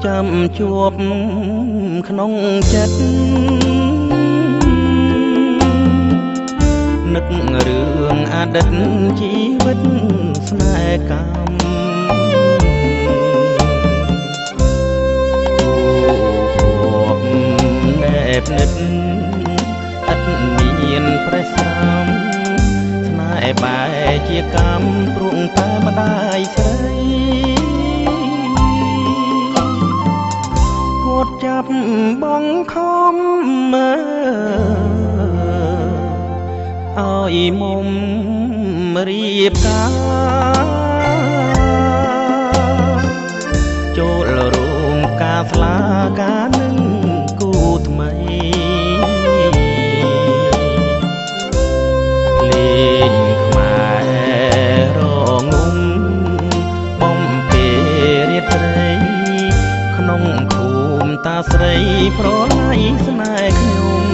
ចាំជួបក្នុងចិត្តនឹករឿងអតីតជីវិតស្នេហ៍កម្មណែបនិតឥតមានប្រេះស្រាំស្នេហ៍បែជាកម្មព្រួងតែម្ដាយស្រីគាត់ចាប់បងខំមើឲ្យមុំរៀបការចូលរោងការស្លាការនឹងគូថ្មីលេងខ្មែររងំបំពេរៀបត្រីក្នុងភូមិតាស្រីប្រណៃស្នេហ៍ខ្ញុំ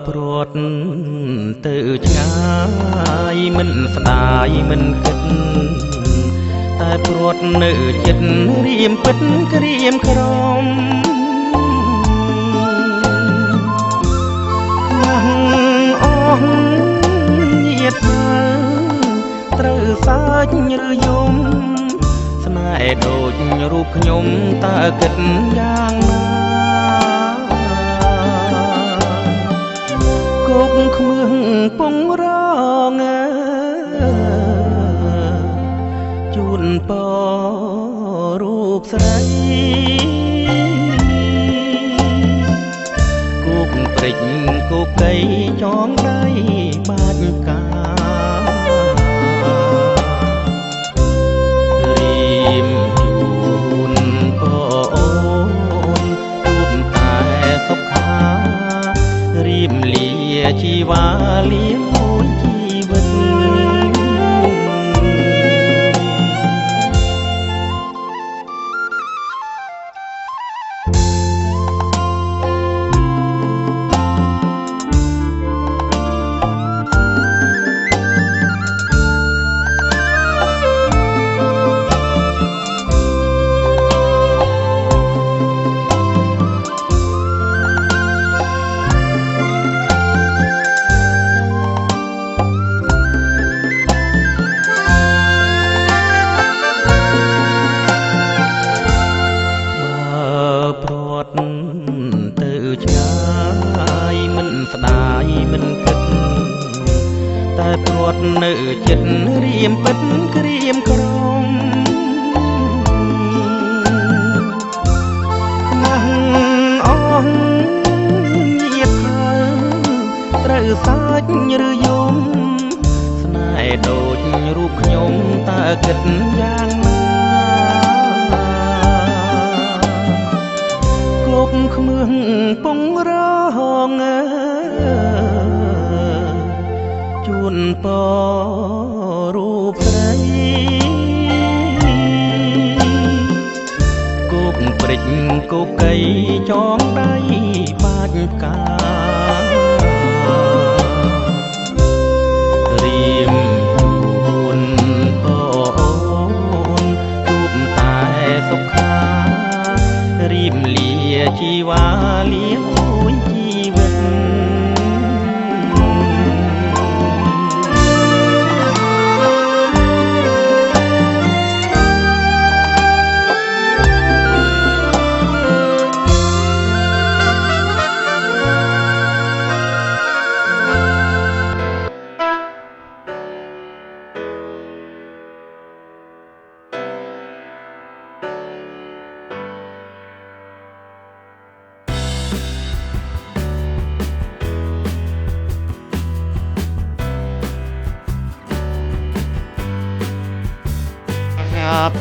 ព្រាត់ទៅឆ្ងាយមិនស្ដាយមិនគិតតែព្រាត់នៅចិត្តរៀមពិតក្រៀមក្រំអស់ញាតត្រូវសាច់ឬយំស្នេហ៍ដូចរូបខ្ញុំតើគិតយ៉ាងណាគោកខ្មឹងពងរងជូនពររូបស្រីគោកព្រិចគោកកៃចងដៃបាច់ការៀមជូនពរអូនជួបតែសុខារៀមលាជីវ៉ាលៀងមួយជីវិតទៅឆ្ងាយមិនស្ដាយមិនគិតតែព្រាត់នៅចិត្តរៀមពិតក្រៀមក្រំណាស់អស់ញាតត្រូវសាច់ឬយំស្នេហ៍ដូចរូបខ្ញុំតើគិតយ៉ាងណាគោកខ្មឹងពងរងជូនពររូបស្រីគោកព្រិចគោកកៃចងដៃបាច់ការៀមជូនពរអូនជួបតែសុខារៀមលាជីវ៉ាលៀងមួយជីវិតครับ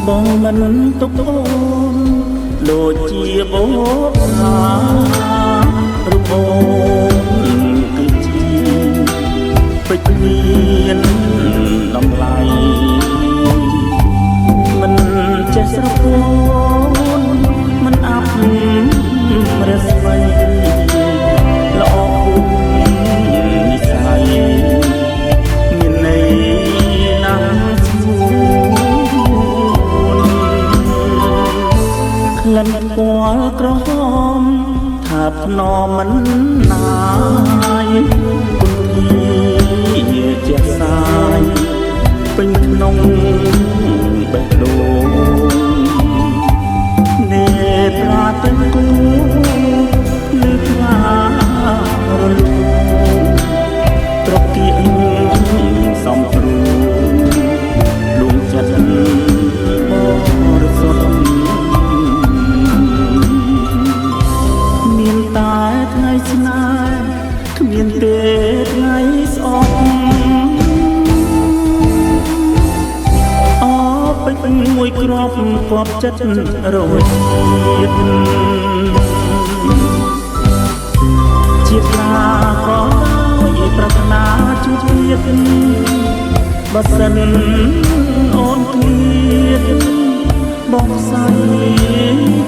បងមិនទុកអូនដូចជាបោកថារូបអូនគឺជាពេជ្រមានតម្លៃមិនចេះស្រពោនមិនអាប់រស្មីល្អនិស័យមានន័យណាស់ស្មួក្លិនពណ៌ក្រហមថាភ្នំមិនណាយគុណធាជាសាយពេញក្នុងបេះដូងនេត្រាទាំងគូលឺថ្លារលូត្រកៀងសំព្រួលួងចិត្តបរិសុទ្ធមានតែថ្ងៃស្នេហ៍គ្មានទេថ្ងៃស្អប់អពេញមួយគ្រាប់គប់ចិត្តរយជាតិណាក៏ដោយប្រាថ្នាជួបទៀតបើសិនអូនឃ្លាតបងស្័យ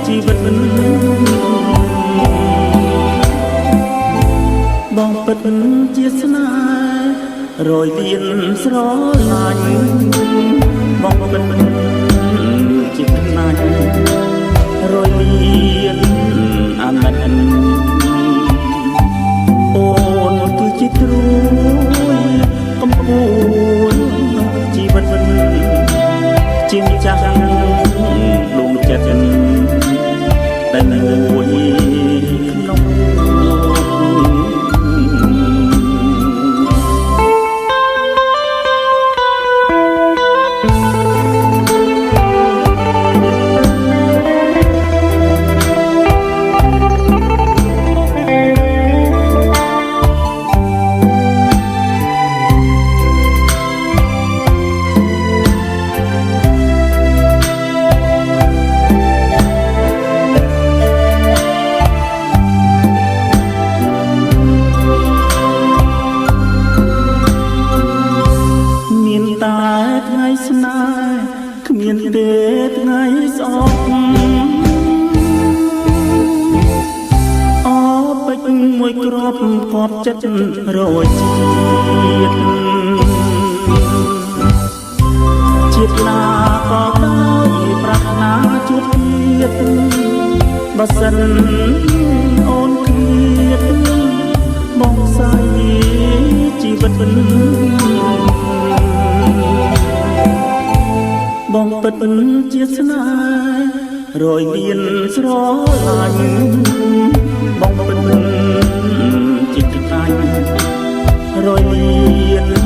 ជីវិតបងពិតជាស្នេហ៍រយលៀនស្រឡាញ់បងពិតជាខ្លាចរយលៀនអាណិតអូនគឺជាទ្រួយកំពូលជីវិតជាម្ចាស់ដួងចិត្តតែមួយក្នុងថ្ងៃស្នេហ៍គ្មានទេថ្ងៃស្អប់អពេញមួយគ្រាប់គប់ចិត្តរយជាតិណាក៏ដោយប្រាថ្នាជួបទៀតបើសិនអូនឃ្លាតបងស្័យជីវិត ស្នេហ៍រយមានស្រឡាញ់បងពិនចិត្តតាញ់រយមាន